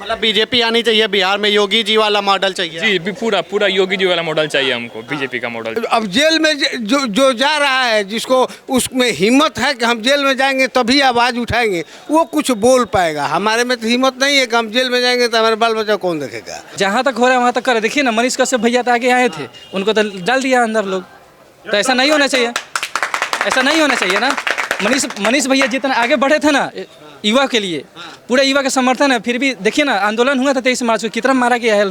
मतलब बीजेपी आनी चाहिए बिहार में, योगी जी वाला मॉडल चाहिए। जी पूरा पूरा योगी जी वाला मॉडल चाहिए हमको, बीजेपी का मॉडल। अब जेल में जो जा रहा है, जिसको उसमें हिम्मत है कि हम जेल में जाएंगे तभी आवाज़ उठाएंगे, वो कुछ बोल पाएगा। हमारे में तो हिम्मत नहीं है कि हम जेल में जाएंगे तो हमारे बाल बच्चा कौन देखेगा। जहाँ तक हो रहा है वहाँ तक करे। देखिए ना, मनीष कश्यप भैया तो आगे आए थे, उनको तो डाल दिया अंदर लोग। तो ऐसा नहीं होना चाहिए, ऐसा नहीं होना चाहिए ना। मनीष भैया जितना आगे बढ़े थे ना युवा के लिए, पूरे युवा का समर्थन है। फिर भी देखिए ना, आंदोलन हुआ था 23 मार्च को, कितना मारा गया है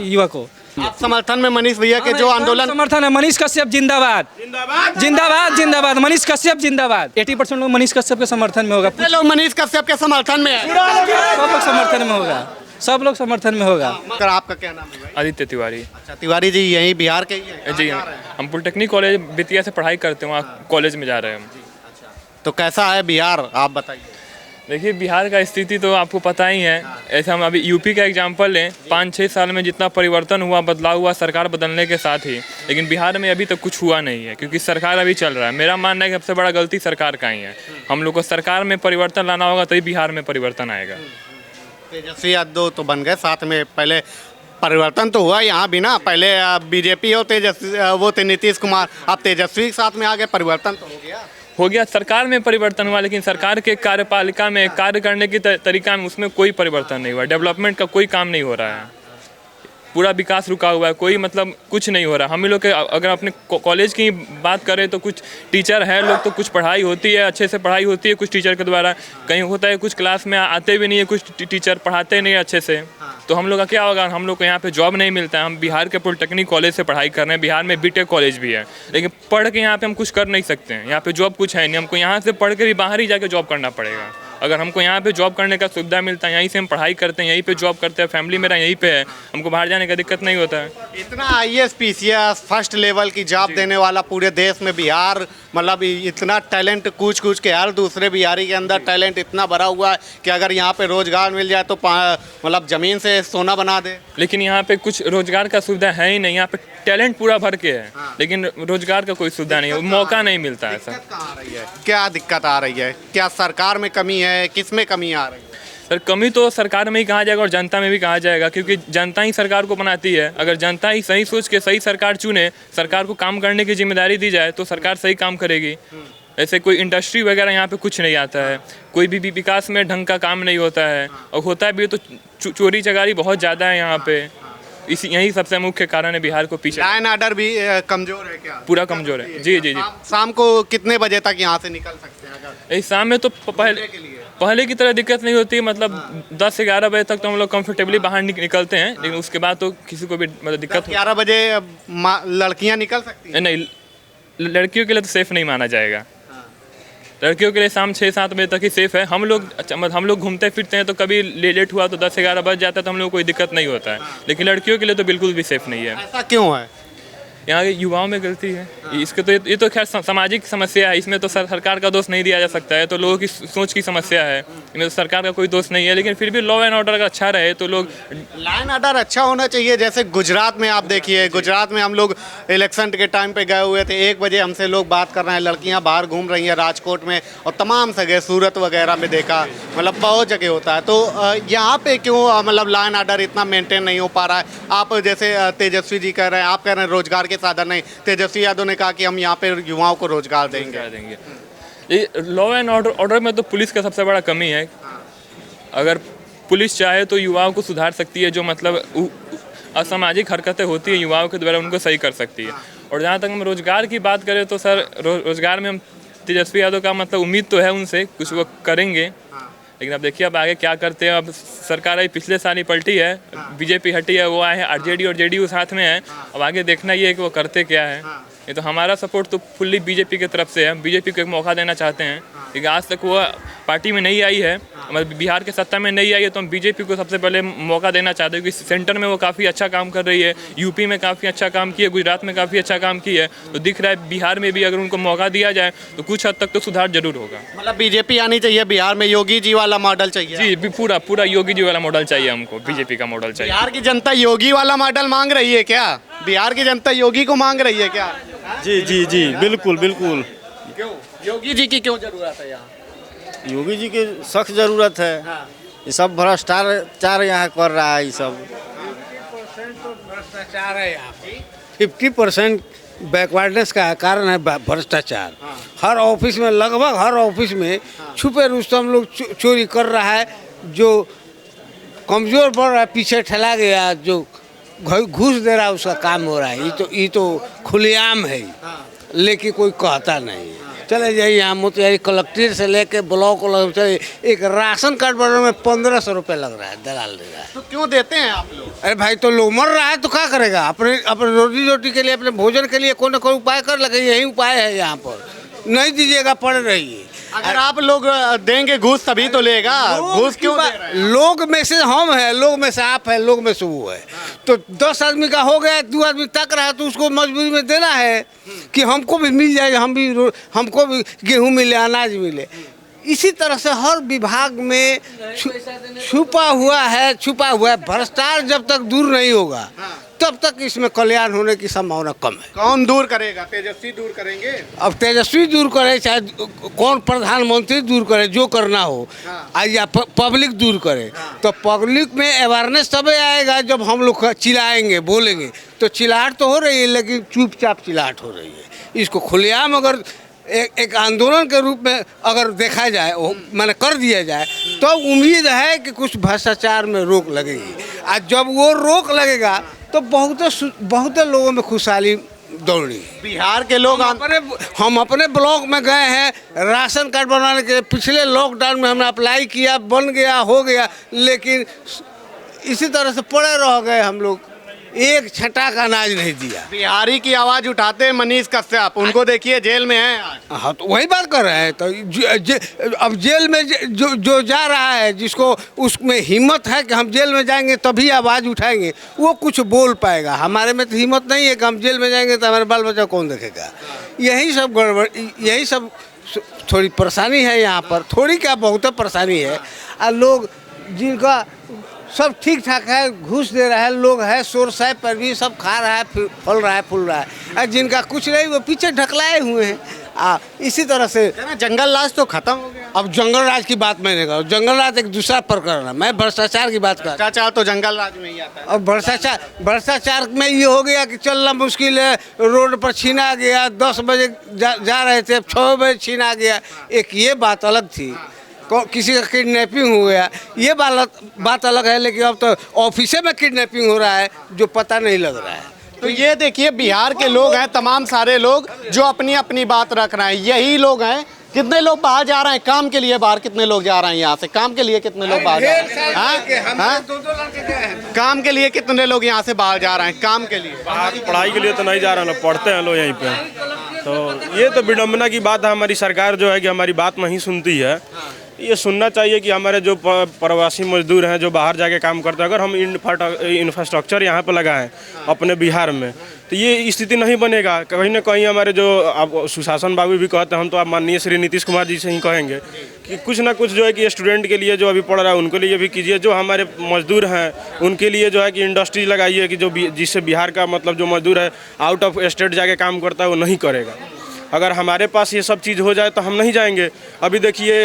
युवा को। आप समर्थन में मनीष भैया के जो आंदोलन समर्थन है। मनीष कश्यप जिंदाबाद, जिंदाबाद, जिंदाबाद। मनीष कश्यप जिंदाबाद। 80% लोग मनीष कश्यप के समर्थन में होगा। कितने लोग मनीष कश्यप के समर्थन में है? सब लोग समर्थन में होगा, सब लोग समर्थन में होगा। सर आपका क्या नाम है भाई? आदित्य तिवारी। अच्छा, तिवारी जी यहीं बिहार के ही हैं? जी हम पॉलिटेक्निक कॉलेज बेतिया से पढ़ाई करते हैं, वहाँ कॉलेज में जा रहे हैं हम। तो कैसा है बिहार, आप बताइए। देखिए बिहार का स्थिति तो आपको पता ही है। ऐसे हम अभी यूपी का एग्जांपल लें, 5-6 साल में जितना परिवर्तन हुआ, बदलाव हुआ सरकार बदलने के साथ ही, लेकिन बिहार में अभी तक कुछ हुआ नहीं है, क्योंकि सरकार अभी चल रहा है। मेरा मानना है कि सबसे बड़ा गलती सरकार का ही है। हम लोग को सरकार में परिवर्तन लाना होगा, तभी बिहार में परिवर्तन आएगा। तेजस्वी यादव तो बन गए साथ में, पहले परिवर्तन तो हुआ यहाँ भी ना। पहले बीजेपी और तेजस्वी, वो थे नीतीश कुमार, अब तेजस्वी के साथ में आ गए, परिवर्तन तो हो गया। सरकार में परिवर्तन हुआ, लेकिन सरकार के कार्यपालिका में कार्य करने की तरीका में उसमें कोई परिवर्तन नहीं हुआ। डेवलपमेंट का कोई काम नहीं हो रहा है, पूरा विकास रुका हुआ है, कोई मतलब कुछ नहीं हो रहा। हम लोग के अगर अपने कॉलेज की बात करें तो कुछ टीचर हैं लोग, तो कुछ पढ़ाई होती है, अच्छे से पढ़ाई होती है कुछ टीचर के द्वारा। कहीं होता है कुछ क्लास में आते भी नहीं है, कुछ टीचर पढ़ाते नहीं अच्छे से। तो हम लोग का क्या होगा, हम लोग को यहाँ पे जॉब नहीं मिलता है। हम बिहार के पॉलिटेक्निक कॉलेज से पढ़ाई कर रहे हैं, बिहार में बीटेक कॉलेज भी है, लेकिन पढ़ के यहाँ पे हम कुछ कर नहीं सकते हैं। यहाँ पे जॉब कुछ है नहीं, हमको यहाँ से पढ़ के भी बाहर ही जाके जॉब करना पड़ेगा। अगर हमको यहाँ पे जॉब करने का सुविधा मिलता है, यहीं से हम पढ़ाई करते हैं, यहीं पे जॉब करते हैं, फैमिली मेरा यहीं पे है, हमको बाहर जाने का दिक्कत नहीं होता है। इतना IAS PCS फर्स्ट लेवल की जॉब देने वाला पूरे देश में बिहार, मतलब इतना टैलेंट कूच के हर दूसरे बिहारी के अंदर टैलेंट इतना भरा हुआ है कि अगर यहाँ पे रोजगार मिल जाए तो मतलब जमीन से सोना बना दे। लेकिन यहाँ पे कुछ रोजगार का सुविधा है ही नहीं। यहाँ पे टैलेंट पूरा भर के है, लेकिन रोजगार का कोई सुविधा नहीं है, मौका नहीं मिलता है। सर क्या दिक्कत आ रही है? क्या सरकार में कमी है, किस में कमी आ रही है? सर कमी तो सरकार में ही कहा जाएगा और जनता में भी कहा जाएगा, क्योंकि जनता ही सरकार को बनाती है। अगर जनता ही सही सोच के सही सरकार चुने, सरकार को काम करने की जिम्मेदारी दी जाए, तो सरकार सही काम करेगी। ऐसे कोई इंडस्ट्री वगैरह यहाँ पे कुछ नहीं आता है, कोई भी विकास में ढंग का काम नहीं होता है, और होता भी तो चोरी चकारी बहुत ज़्यादा है यहाँ पे। यही सबसे मुख्य कारण है बिहार को पीछे। लाइन ऑर्डर भी कमजोर है क्या? पूरा कमजोर है। जी जी जी। शाम को कितने बजे तक यहाँ से निकल सकते हैं अगर? शाम में तो पहले की तरह दिक्कत नहीं होती, मतलब 10-11 बजे तक तो हम लोग कंफर्टेबली बाहर निकलते हैं, लेकिन उसके बाद तो किसी को भी मतलब दिक्कत। 11 बजे लड़कियाँ निकल सकती हैं? नहीं, लड़कियों के लिए तो सेफ नहीं माना जाएगा। लड़कियों के लिए शाम 6-7 बजे तक ही सेफ है। हम लोग घूमते फिरते हैं तो कभी लेट हुआ तो 10-11 बज जाता है, तो हम लोग को कोई दिक्कत नहीं होता है, लेकिन लड़कियों के लिए तो बिल्कुल भी सेफ नहीं है। ऐसा क्यों है? यहाँ के युवाओं में गलती है। इसके तो ये तो खैर सामाजिक समस्या है, इसमें तो सरकार का दोष नहीं दिया जा सकता है, तो लोगों की सोच की समस्या है, इसमें तो सरकार का कोई दोष नहीं है। लेकिन फिर भी लॉ एंड ऑर्डर का अच्छा रहे तो लोग। लाइन ऑर्डर अच्छा होना चाहिए। जैसे गुजरात में आप देखिए, गुजरात में हम लोग इलेक्शन के टाइम पे गए हुए थे, 1 बजे हमसे लोग बात कर रहे हैं, लड़कियां बाहर घूम रही हैं राजकोट में, और तमाम जगह सूरत वगैरह में देखा, मतलब बहुत जगह होता है। तो यहाँ पे क्यों मतलब लाइन ऑर्डर इतना मेंटेन नहीं हो पा रहा है? आप जैसे तेजस्वी जी कह रहे हैं, आप कह रहे हैं रोजगार के साधन नहीं, तेजस्वी यादव ने कहा कि हम यहाँ पे युवाओं को रोजगार देंगे। ये लॉ एंड ऑर्डर में तो पुलिस का सबसे बड़ा कमी है। अगर पुलिस चाहे तो युवाओं को सुधार सकती है, जो मतलब असामाजिक हरकतें होती है युवाओं के द्वारा उनको सही कर सकती है। और जहाँ तक हम रोजगार की बात करें तो सर रोजगार में हम तेजस्वी यादव का मतलब उम्मीद तो है उनसे कुछ वो करेंगे, लेकिन अब देखिए अब आगे क्या करते हैं। अब सरकार आई पिछले साल ही पलटी है, बीजेपी हटी है, वो आए हैं RJD और JDU साथ में है। अब आगे देखना ये है कि वो करते क्या है। ये तो हमारा सपोर्ट तो फुल्ली बीजेपी की तरफ से है, बीजेपी को एक मौका देना चाहते हैं, लेकिन आज तक वो पार्टी में नहीं आई है, मतलब बिहार के सत्ता में नहीं आई है, तो हम बीजेपी को सबसे पहले मौका देना चाहते हैं, क्योंकि सेंटर में वो काफ़ी अच्छा काम कर रही है, यूपी में काफ़ी अच्छा काम किया, गुजरात में काफ़ी अच्छा काम किया है, तो दिख रहा है बिहार में भी अगर उनको मौका दिया जाए तो कुछ हद तक तो सुधार जरूर होगा। मतलब बीजेपी आनी चाहिए बिहार में, योगी जी वाला मॉडल चाहिए? जी पूरा पूरा योगी जी वाला मॉडल चाहिए हमको, बीजेपी का मॉडल चाहिए। बिहार की जनता योगी वाला मॉडल मांग रही है क्या? बिहार की जनता योगी को मांग रही है क्या? जी जी जी बिल्कुल बिल्कुल। क्यों योगी जी की क्यों जरूरत है यहाँ? योगी जी की सख्त ज़रूरत है। ये सब भ्रष्टाचार यहाँ कर रहा है ये सब। भ्रष्टाचार है यहाँ पे 50% बैकवर्डनेस का कारण है भ्रष्टाचार। हर ऑफिस में, लगभग हर ऑफिस में छुपे रुस्तम लोग चोरी कर रहा है। जो कमज़ोर पड़ रहा है, पीछे ठहला गया, जो घूस दे रहा है, उसका काम हो रहा है। ये तो खुलेआम है, लेकिन कोई कहता नहीं। चले जाइए यहाँ मोतिहारी कलेक्ट्रेट से लेके ब्लॉक चले, एक राशन कार्ड बनाने में 1500 रुपये लग रहा है, दलाल दे रहा है। तो क्यों देते हैं आप लोग? अरे भाई, तो लोग मर रहा है तो क्या करेगा? अपने रोजी रोटी के लिए, अपने भोजन के लिए कोई ना कोई उपाय कर लगे। यही उपाय है यहाँ पर। नहीं दीजिएगा, पड़ रही है। अगर आप लोग देंगे घूस तभी तो लेगा। घूस क्यों दे रहे हैं? लोग में से हम हैं, लोग में से आप है, लोग में से वो है। तो 10 आदमी का हो गया, 2 आदमी तक रहा है, तो उसको मजबूरी में देना है कि हमको भी मिल जाए, हमको भी गेहूँ मिले, अनाज मिले। इसी तरह से हर विभाग में छुपा हुआ है भ्रष्टाचार। जब तक दूर नहीं होगा तब तक इसमें कल्याण होने की संभावना कम है। कौन दूर करेगा? तेजस्वी दूर करेंगे। अब तेजस्वी दूर करे, चाहे कौन प्रधानमंत्री दूर करे, जो करना हो, या पब्लिक दूर करे। तो पब्लिक में अवेयरनेस तभी आएगा जब हम लोग चिल्लाएंगे, बोलेंगे। तो चिल्लाहट तो हो रही है, लेकिन चुपचाप चिल्लाहट हो रही है। इसको खुलेआम अगर एक आंदोलन के रूप में अगर देखा जाए, मैंने कर दिया जाए, तो उम्मीद है कि कुछ भ्रष्टाचार में रोक लगेगी। और जब वो रोक लगेगा तो बहुत लोगों में खुशहाली दौड़ी। बिहार के लोग हम अपने ब्लॉक में गए हैं राशन कार्ड बनवाने के लिए। पिछले लॉकडाउन में हमने अप्लाई किया, बन गया, हो गया, लेकिन इसी तरह से पड़े रह गए हम लोग। एक छटा का अनाज नहीं दिया। बिहारी की आवाज उठाते हैं मनीष कश्यप, उनको देखिए जेल में हैं आज। हाँ, तो वही बात कर रहे हैं। तो अब जेल में जो जा रहा है, जिसको उसमें हिम्मत है कि हम जेल में जाएंगे तभी आवाज़ उठाएंगे, वो कुछ बोल पाएगा। हमारे में तो हिम्मत नहीं है कि हम जेल में जाएंगे तो हमारे बाल बच्चा कौन देखेगा। यही सब गड़बड़, यही सब थोड़ी परेशानी है यहाँ पर। थोड़ी क्या, बहुत परेशानी है। और लोग जिनका सब ठीक ठाक है, घूस दे रहा है, लोग है शोर साहब पर भी सब खा रहा है, फल रहा है, फूल रहा है। और जिनका कुछ नहीं, वो पीछे ढकलाए हुए हैं। इसी तरह से जंगल राज तो खत्म हो गया। अब जंगल राज की बात मैं नहीं कर रहा हूँ। जंगल राज एक दूसरा प्रकरण है, मैं भ्रष्टाचार की बात कर रहा हूँ। भ्रष्टाचार तो जंगल राज में ही आता है। और भ्रष्टाचार में ये हो गया कि चलना मुश्किल है, रोड पर छीना गया। 10 बजे जा रहे थे, 6 बजे छीना गया। एक ये बात अलग थी, किसी का किडनैपिंग हो गया, ये बात अलग है। लेकिन अब तो ऑफिसे में किडनैपिंग हो रहा है, जो पता नहीं लग रहा है। तो ये देखिए, बिहार के लोग हैं, तमाम सारे लोग जो अपनी अपनी बात रख रहे हैं, यही लोग हैं। कितने लोग बाहर जा रहे हैं काम के लिए? बाहर कितने लोग जा रहे हैं यहाँ से काम के लिए? कितने लोग बाहर जा रहे हैं? काम के लिए कितने लोग यहाँ से बाहर जा रहे हैं काम के लिए? पढ़ाई के लिए तो नहीं जा रहे हैं, पढ़ते हैं लोग यहीं पे। तो ये तो विडम्बना की बात है। हमारी सरकार जो है कि हमारी बात नहीं सुनती है। ये सुनना चाहिए कि हमारे जो प्रवासी मजदूर हैं, जो बाहर जाके काम करते हैं, अगर हम इंफ्रास्ट्रक्चर यहाँ पर लगाएं अपने बिहार में, तो ये स्थिति नहीं बनेगा। कहीं ना कहीं हमारे जो आप सुशासन बाबू भी कहते हैं, हम तो आप माननीय श्री नीतीश कुमार जी से ही कहेंगे कि कुछ ना कुछ जो है कि स्टूडेंट के लिए जो अभी पढ़ रहा है उनके लिए भी कीजिए। जो हमारे मजदूर हैं उनके लिए जो है कि इंडस्ट्री लगाइए कि जो जिससे बिहार का मतलब जो मजदूर है आउट ऑफ स्टेट जाके काम करता है वो नहीं करेगा। अगर हमारे पास ये सब चीज़ हो जाए तो हम नहीं जाएंगे। अभी देखिए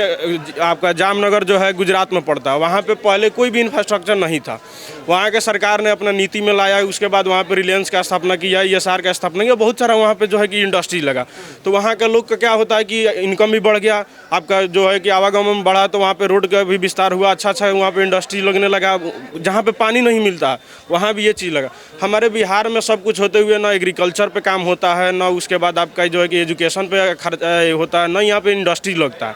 आपका जामनगर जो है गुजरात में पड़ता है, वहाँ पे पहले कोई भी इंफ्रास्ट्रक्चर नहीं था। वहाँ के सरकार ने अपना नीति में लाया, उसके बाद वहाँ पे रिलायंस का स्थापना किया, ESR का स्थापना किया, बहुत सारा वहाँ पे जो है कि इंडस्ट्री लगा। तो वहाँ के लोग का क्या होता है कि इनकम भी बढ़ गया, आपका जो है कि आवागमन बढ़ा, तो वहाँ पे रोड का भी विस्तार हुआ, अच्छा वहाँ पे इंडस्ट्री लगने लगा। जहाँ पे पानी नहीं मिलता वहाँ भी ये चीज़ लगा। हमारे बिहार में सब कुछ होते हुए ना एग्रीकल्चर पे काम होता है, ना उसके बाद आपका जो है कि एजुकेशन पे खर्चा होता है, ना यहाँ पे इंडस्ट्री लगता है।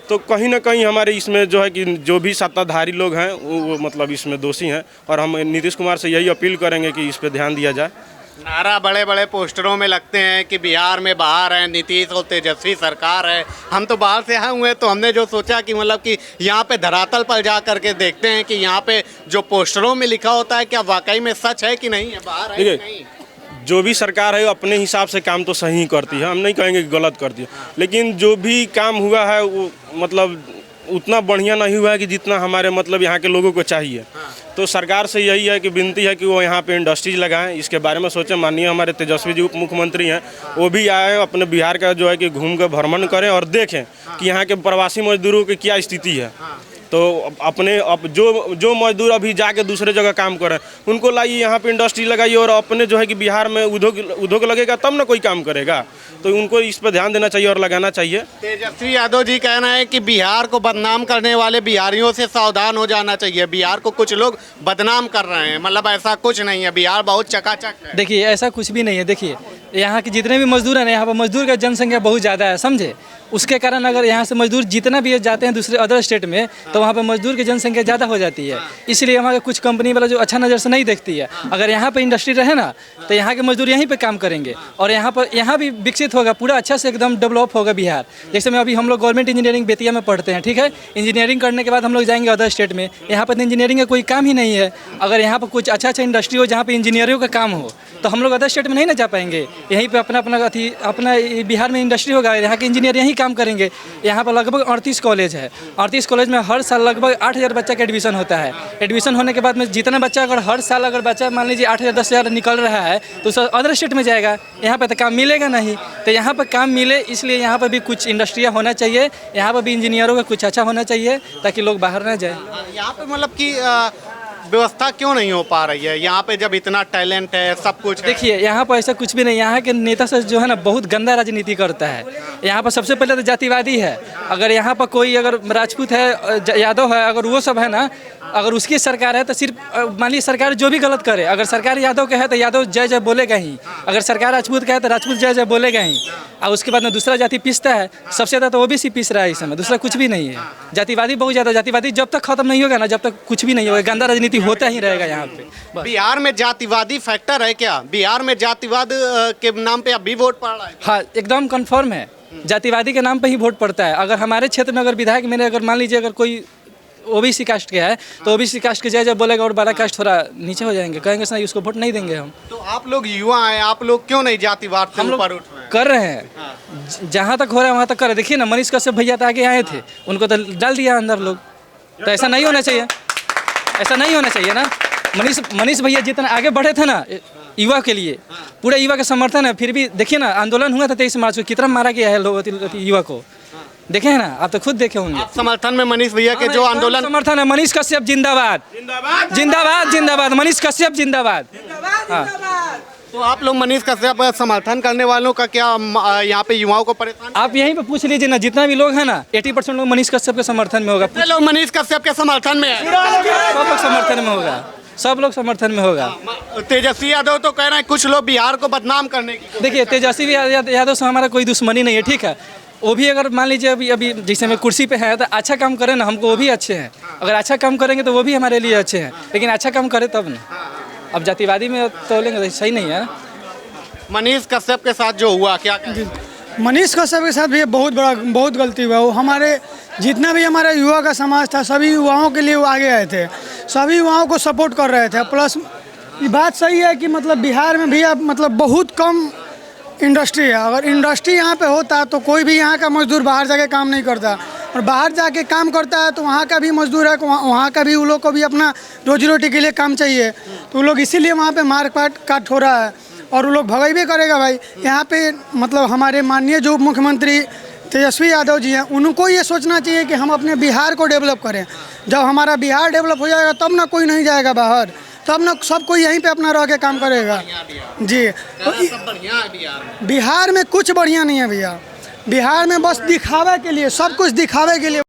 तो कहीं ना कहीं हमारे इसमें जो है कि जो भी सत्ताधारी लोग हैं वो मतलब इसमें दोषी हैं। और हम नीतीश कुमार से यही अपील करेंगे कि इस पे ध्यान दिया जाए। नारा बड़े बड़े पोस्टरों में लगते हैं कि बिहार में बाहर है नीतीश और तेजस्वी सरकार है। हम तो बाहर से आए हुए हैं, तो हमने जो सोचा कि मतलब कि यहाँ पे धरातल पर जा करके देखते हैं कि यहाँ पे जो पोस्टरों में लिखा होता है क्या वाकई में सच है कि नहीं है, बाहर है कि नहीं। जो भी सरकार है अपने हिसाब से काम तो सही करती है, हम नहीं कहेंगे कि गलत करती है, लेकिन जो भी काम हुआ है वो मतलब उतना बढ़िया नहीं हुआ है कि जितना हमारे मतलब यहाँ के लोगों को चाहिए। तो सरकार से यही है कि विनती है कि वो यहाँ पे इंडस्ट्रीज लगाएं, इसके बारे में सोचें। माननीय हमारे तेजस्वी जी उप मुख्यमंत्री हैं, वो भी आए अपने बिहार का जो है कि घूम कर भ्रमण करें और देखें कि यहाँ के प्रवासी मजदूरों की क्या स्थिति है। तो अपने जो मजदूर अभी जाके दूसरे जगह काम कर रहे हैं उनको लाइए यहाँ पे इंडस्ट्री लगाइए, और अपने जो है कि बिहार में उद्योग लगेगा तब ना कोई काम करेगा। तो उनको इस पर ध्यान देना चाहिए और लगाना चाहिए। तेजस्वी यादव जी कहना है कि बिहार को बदनाम करने वाले बिहारियों से सावधान हो जाना चाहिए। बिहार को कुछ लोग बदनाम कर रहे हैं, मतलब ऐसा कुछ नहीं है, बिहार बहुत चकाचक है। देखिए ऐसा कुछ भी नहीं है। देखिए यहाँ के जितने भी मजदूर हैं ना, यहाँ पर मजदूर का जनसंख्या बहुत ज़्यादा है, समझे। उसके कारण अगर यहाँ से मजदूर जितना भी जाते हैं दूसरे अदर स्टेट में, तो वहाँ पर मजदूर की जनसंख्या ज़्यादा हो जाती है। इसलिए वहाँ के कुछ कंपनी वाला जो अच्छा नज़र से नहीं देखती है। अगर यहाँ पर इंडस्ट्री रहे ना, तो यहाँ के मजदूर यहीं पे काम करेंगे और यहाँ भी विकसित होगा, पूरा अच्छा से एकदम डेवलप होगा बिहार। जैसे में अभी हम लोग गवर्नमेंट इंजीनियरिंग बेतिया में पढ़ते हैं, ठीक है। इंजीनियरिंग करने के बाद हम लोग जाएंगे अदर स्टेट में, यहाँ पर इंजीनियरिंग का कोई काम ही नहीं है। अगर यहाँ पर कुछ अच्छा इंडस्ट्री हो जहाँ पर इंजीनियरिंग का काम हो, तो हम लोग अदर स्टेट में नहीं ना जा पाएंगे। यहीं पे अपना बिहार में इंडस्ट्री होगा, यहाँ के इंजीनियर यहीं काम करेंगे। यहाँ पर लगभग 38 कॉलेज है। 38 कॉलेज में हर साल लगभग 8000 बच्चा का एडमिशन होता है। एडमिशन होने के बाद में जितना बच्चा अगर हर साल अगर बच्चा मान लीजिए 8000 10,000 निकल रहा है, तो सर अदर स्टेट में जाएगा, यहाँ पर तो काम मिलेगा नहीं। तो यहाँ पर काम मिले, इसलिए यहाँ पर भी कुछ इंडस्ट्रियाँ होना चाहिए, यहाँ पर भी इंजीनियरों का कुछ अच्छा होना चाहिए ताकि लोग बाहर ना जाए। यहाँ पे मतलब कि व्यवस्था क्यों नहीं हो पा रही है? यहाँ पे जब इतना टैलेंट है, सब कुछ है। देखिए यहाँ पर ऐसा कुछ भी नहीं। यहाँ के नेता से जो है ना बहुत गंदा राजनीति करता है। यहाँ पर सबसे पहले तो जातिवादी है। अगर यहाँ पर कोई अगर राजपूत है, यादव है, अगर वो सब है ना, अगर उसकी सरकार है तो सिर्फ मान लीजिए सरकार जो भी गलत करे, अगर सरकार यादव का है तो यादव जय जय बोलेगा ही, अगर सरकार राजपूत का है तो राजपूत जय जय बोलेगा ही। और उसके बाद में दूसरा जाति पीसता है, सबसे ज़्यादा तो ओबीसी पीस रहा है इस समय, दूसरा कुछ भी नहीं है। जातिवादी बहुत ज़्यादा, जातिवादी जब तक खत्म नहीं होगा ना, जब तक कुछ भी नहीं होगा, गंदा राजनीति होता ही रहेगा यहाँ पे। बिहार में जातिवादी फैक्टर है क्या? बिहार में जातिवाद के नाम पे अभी वोट पड़ रहा है? हाँ एकदम कन्फर्म है, जातिवादी के नाम पे ही वोट पड़ता है। अगर हमारे क्षेत्र में अगर विधायक मेरे अगर मान लीजिए अगर कोई ओबीसी कास्ट के है, तो ओबीसी कास्ट के जय जय बोलेगा और 12 कास्ट थोड़ा नीचे हो जाएंगे, कहेंगे सर उसको वोट नहीं देंगे हम। तो आप लोग युवा हैं, आप लोग क्यों नहीं जातिवाद से ऊपर उठ रहे हैं? कर रहे हैं, जहाँ तक हो रहा है वहाँ तक कर रहे हैं। देखिए ना मनीष कश्यप भैया तो आगे आए थे, उनको तो डाल दिया अंदर लोग। तो ऐसा नहीं होना चाहिए, ऐसा नहीं होना चाहिए ना। मनीष भैया जितना आगे बढ़े थे ना युवा के लिए, पूरा युवा का समर्थन है। फिर भी देखिए ना आंदोलन हुआ था 23 मार्च को, कितना मारा गया है लोग युवा को, देखे हैं ना, आप तो खुद देखे होंगे। आप समर्थन में मनीष भैया के जो आंदोलन समर्थन है, मनीष कश्यप जिंदाबाद जिंदाबाद जिंदाबाद, मनीष कश्यप जिंदाबाद। हाँ तो आप लोग मनीष कश्यप समर्थन करने वालों का क्या यहाँ पे युवाओं को परेशान? आप यहीं पे पूछ लीजिए ना, जितना भी लोग हैं ना 80% लोग मनीष कश्यप के समर्थन में होगा। कितने लोग मनीष कश्यप के समर्थन में है? सब लोग समर्थन में होगा, सब लोग समर्थन में होगा। तेजस्वी यादव तो कह रहे हैं कुछ लोग बिहार को बदनाम करने की। देखिए तेजस्वी यादव से हमारा कोई दुश्मनी नहीं है, ठीक है। वो भी अगर मान लीजिए अभी जैसे में कुर्सी पे है तो अच्छा काम करें ना, हमको वो भी अच्छे हैं। अगर अच्छा काम करेंगे तो वो भी हमारे लिए अच्छे हैं, लेकिन अच्छा काम करे तब ना। अब जातिवादी में तो लेंगे तो सही नहीं है। मनीष कश्यप के साथ जो हुआ क्या? मनीष कश्यप के साथ भी बहुत गलती हुआ। वो हमारे जितना भी हमारा युवा का समाज था, सभी युवाओं के लिए वो आगे आए थे, सभी युवाओं को सपोर्ट कर रहे थे। प्लस ये बात सही है कि मतलब बिहार में भी अब मतलब बहुत कम इंडस्ट्री है। अगर इंडस्ट्री यहाँ पे होता तो कोई भी यहाँ का मजदूर बाहर जाके काम नहीं करता, और बाहर जाके काम करता है तो वहाँ का भी मजदूर है, वहाँ का भी उन लोग को भी अपना रोजी रोटी के लिए काम चाहिए। तो वो लोग इसीलिए वहाँ पे मार काट हो रहा है, और वो लोग भगाई भी करेगा भाई। यहाँ पे मतलब हमारे माननीय जो मुख्यमंत्री तेजस्वी यादव जी हैं, उनको ये सोचना चाहिए कि हम अपने बिहार को डेवलप करें। जब हमारा बिहार डेवलप हो जाएगा तब ना कोई नहीं जाएगा बाहर, तब ना सब कोई यहीं पे अपना रह के काम करेगा जी। तो बिहार में कुछ बढ़िया नहीं है भैया। बिहार में बस दिखावे के लिए, सब कुछ दिखावे के लिए।